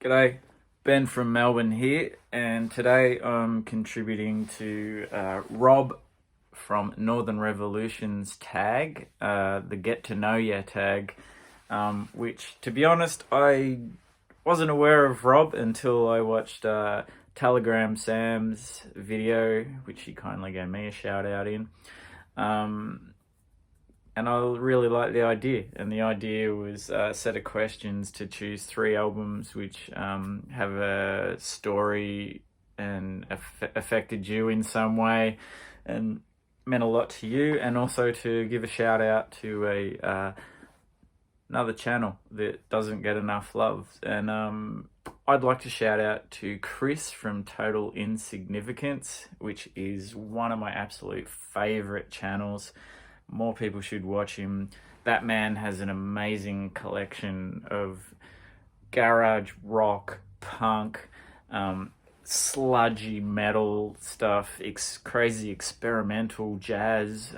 G'day, Ben from Melbourne here, and today I'm contributing to Rob from Northern Revolution's tag, the Get to Know Ya tag, which, to be honest, I wasn't aware of Rob until I watched Telegram Sam's video, which he kindly gave me a shout out in. And I really liked the idea. And the idea was a set of questions to choose 3 albums which have a story and affected you in some way and meant a lot to you, and also to give a shout out to another channel that doesn't get enough love. And I'd like to shout out to Chris from Total Insignificance, which is one of my absolute favorite channels. More people should watch him. That man has an amazing collection of garage rock, punk, sludgy metal stuff, crazy experimental jazz.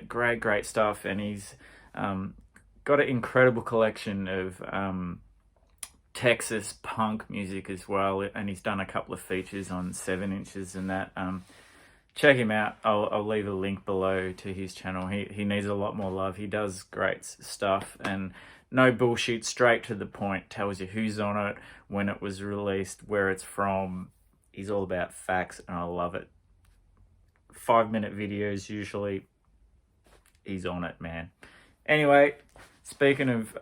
Great stuff. And he's got an incredible collection of Texas punk music as well. And he's done a couple of features on 7 Inches and that. Check him out. I'll leave a link below to his channel. He needs a lot more love. He does great stuff and no bullshit, straight to the point. Tells you who's on it, when it was released, where it's from. He's all about facts and I love it. 5-minute videos usually. He's on it, man. Anyway, speaking of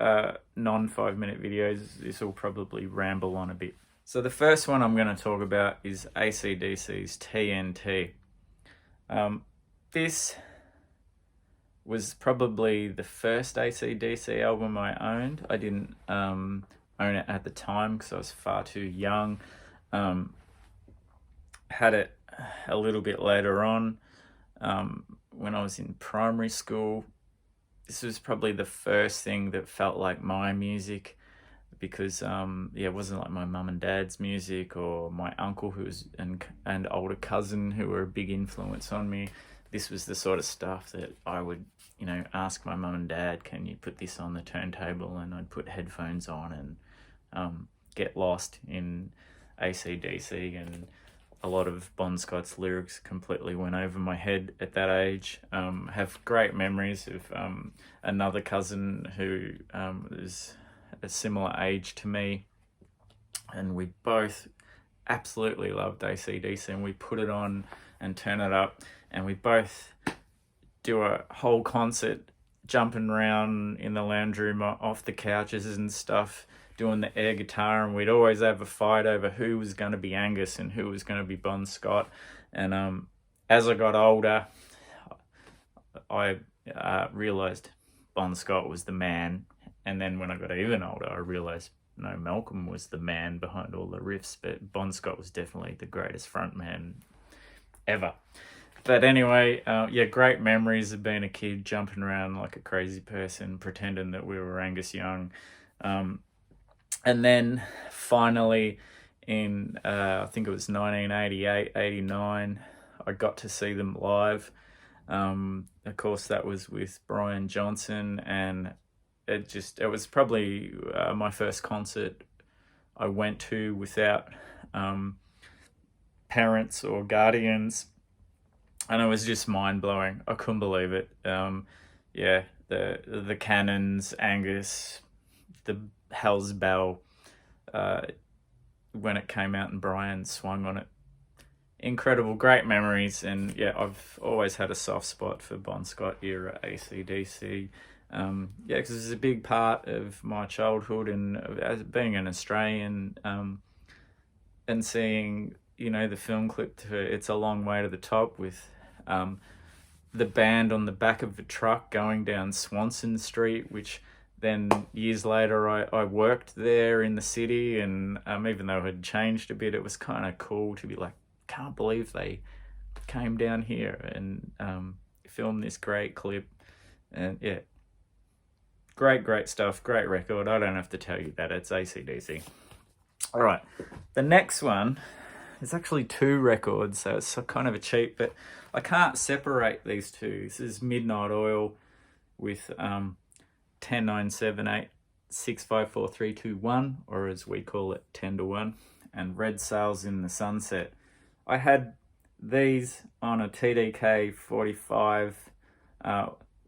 non-5-minute videos, this will probably ramble on a bit. So the first one I'm going to talk about is AC/DC's TNT. This was probably the first AC/DC album I owned. I didn't own it at the time because I was far too young. Had it a little bit later on when I was in primary school. This was probably the first thing that felt like my music, because it wasn't like my mum and dad's music or my uncle and older cousin who were a big influence on me. This was the sort of stuff that I would ask my mum and dad, can you put this on the turntable? And I'd put headphones on and get lost in AC/DC, and a lot of Bon Scott's lyrics completely went over my head at that age. Have great memories of another cousin who was a similar age to me, and we both absolutely loved AC/DC, and we put it on and turn it up, and we both do a whole concert jumping around in the lounge room off the couches and stuff, doing the air guitar, and we'd always have a fight over who was going to be Angus and who was going to be Bon Scott. And as I got older, I realized Bon Scott was the man. And then when I got even older, I realized, no, Malcolm was the man behind all the riffs, but Bon Scott was definitely the greatest frontman ever. But anyway, great memories of being a kid, jumping around like a crazy person, pretending that we were Angus Young. And then finally in, I think it was 1988, 89, I got to see them live. Of course, that was with Brian Johnson, and it was probably my first concert I went to without parents or guardians, and it was just mind-blowing. I couldn't believe it. The Cannons, Angus, the Hell's Bell, when it came out and Brian swung on it. Incredible, great memories. And I've always had a soft spot for Bon Scott era AC/DC. Because it's a big part of my childhood, and as being an Australian, and seeing the film clip to It's a Long Way to the Top with the band on the back of the truck going down Swanson Street, which then years later I worked there in the city, and even though it had changed a bit, it was kind of cool to be like, can't believe they came down here and filmed this great clip. And great stuff, great record. I don't have to tell you that, it's AC/DC. All right, the next one, there's actually 2 records, so it's kind of a cheat, but I can't separate these two. This is Midnight Oil with 10, 9, 7, 8 654-3-2-1, or as we call it, 10-1, and Red Sails in the Sunset. I had these on a TDK 45,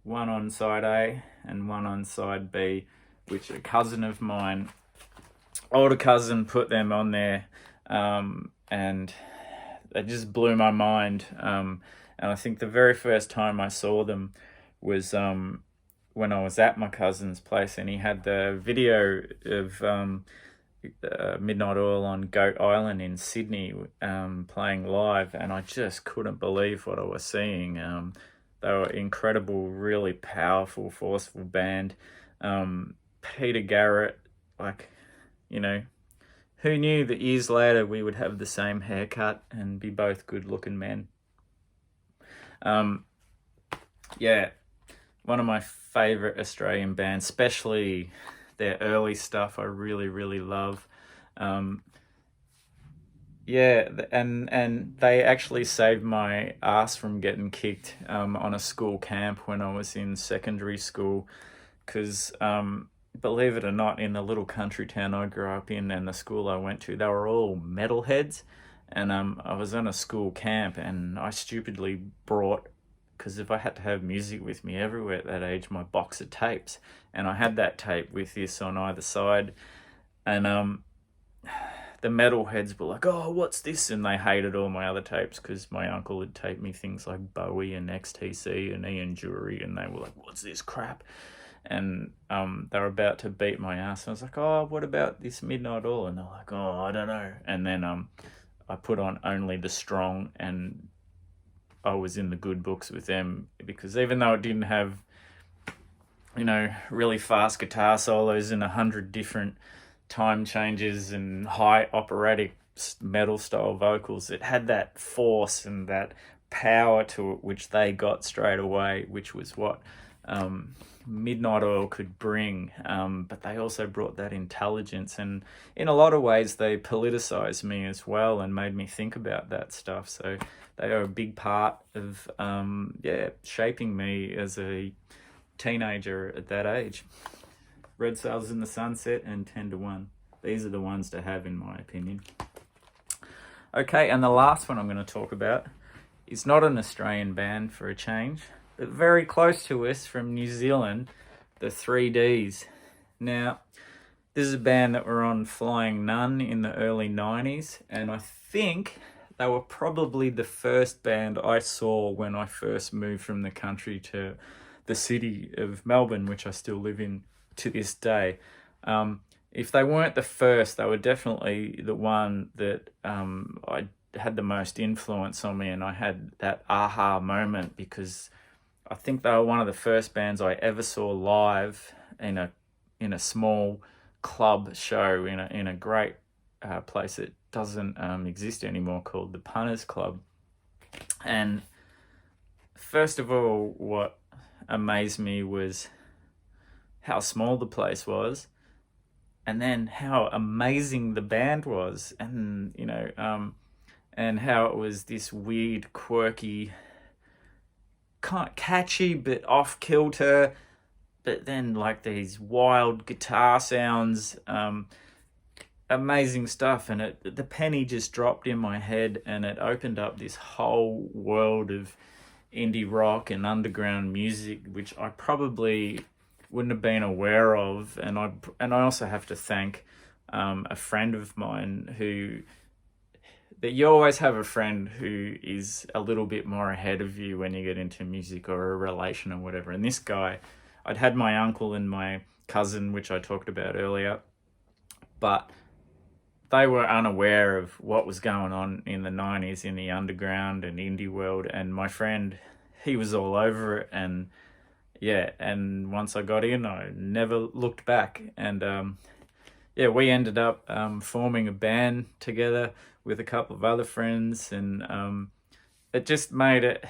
one on side A and one on side B, which a cousin of mine, older cousin, put them on there, and they just blew my mind. And I think the very first time I saw them was when I was at my cousin's place, and he had the video of Midnight Oil on Goat Island in Sydney, playing live, and I just couldn't believe what I was seeing. They were incredible, really powerful, forceful band. Peter Garrett, like, you know, who knew that years later we would have the same haircut and be both good-looking men? Yeah, one of my favourite Australian bands, especially their early stuff, I really, really love. Yeah, and they actually saved my ass from getting kicked on a school camp when I was in secondary school, because believe it or not, in the little country town I grew up in and the school I went to, they were all metalheads, and I was on a school camp, and I stupidly brought, because if I had to have music with me everywhere at that age, my box of tapes, and I had that tape with this on either side, and the metalheads were like, "Oh, what's this?" And they hated all my other tapes because my uncle had taped me things like Bowie and XTC and Ian Jury, and they were like, "What's this crap?" And they were about to beat my ass. And I was like, "Oh, what about this Midnight Oil?" And they're like, "Oh, I don't know." And then I put on Only the Strong, and I was in the good books with them, because even though it didn't have, you know, really fast guitar solos and 100 different time changes and high operatic metal style vocals, it had that force and that power to it, which they got straight away, which was what Midnight Oil could bring. But they also brought that intelligence, and in a lot of ways they politicized me as well and made me think about that stuff. So they are a big part of shaping me as a teenager at that age. Red Sails in the Sunset and 10-1. These are the ones to have, in my opinion. Okay, and the last one I'm going to talk about is not an Australian band for a change, but very close to us, from New Zealand, the 3Ds. Now, this is a band that were on Flying Nun in the early 90s, and I think they were probably the first band I saw when I first moved from the country to the city of Melbourne, which I still live in to this day. If they weren't the first, they were definitely the one that I had the most influence on me, and I had that aha moment, because I think they were one of the first bands I ever saw live in a small club show in a great place that doesn't exist anymore, called the Punters Club. And first of all, what amazed me was how small the place was, and then how amazing the band was, and and how it was this weird, quirky, kind of catchy but off kilter, but then like these wild guitar sounds, amazing stuff. And the penny just dropped in my head, and it opened up this whole world of indie rock and underground music, which I probably wouldn't have been aware of. And I also have to thank a friend of mine that you always have a friend who is a little bit more ahead of you when you get into music or a relation or whatever. And this guy, I'd had my uncle and my cousin, which I talked about earlier, but they were unaware of what was going on in the 90s in the underground and indie world. And my friend, he was all over it. And yeah, and once I got in, I never looked back. And we ended up forming a band together with a couple of other friends, and it just made it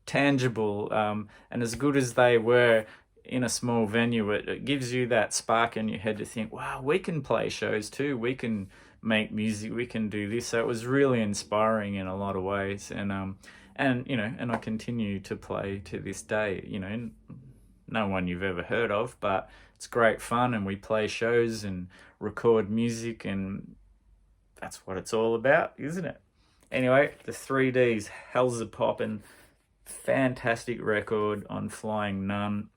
tangible. And as good as they were in a small venue, it gives you that spark in your head to think, wow, we can play shows too, we can make music, we can do this. So it was really inspiring in a lot of ways. And and I continue to play to this day. No one you've ever heard of, but it's great fun, and we play shows and record music, and that's what it's all about, isn't it? Anyway, the 3Ds, Hell's a Poppin', fantastic record on Flying Nun.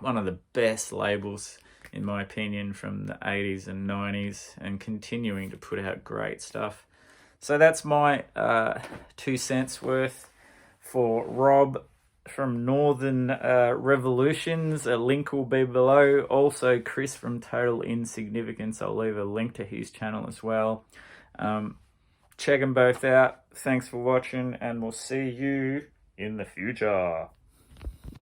One of the best labels, in my opinion, from the 80s and 90s, and continuing to put out great stuff. So that's my 2 cents worth for Rob from Northern Revolutions. A link will be below. Also, Chris from Total Insignificance. I'll leave a link to his channel as well. Check them both out. Thanks for watching, and we'll see you in the future.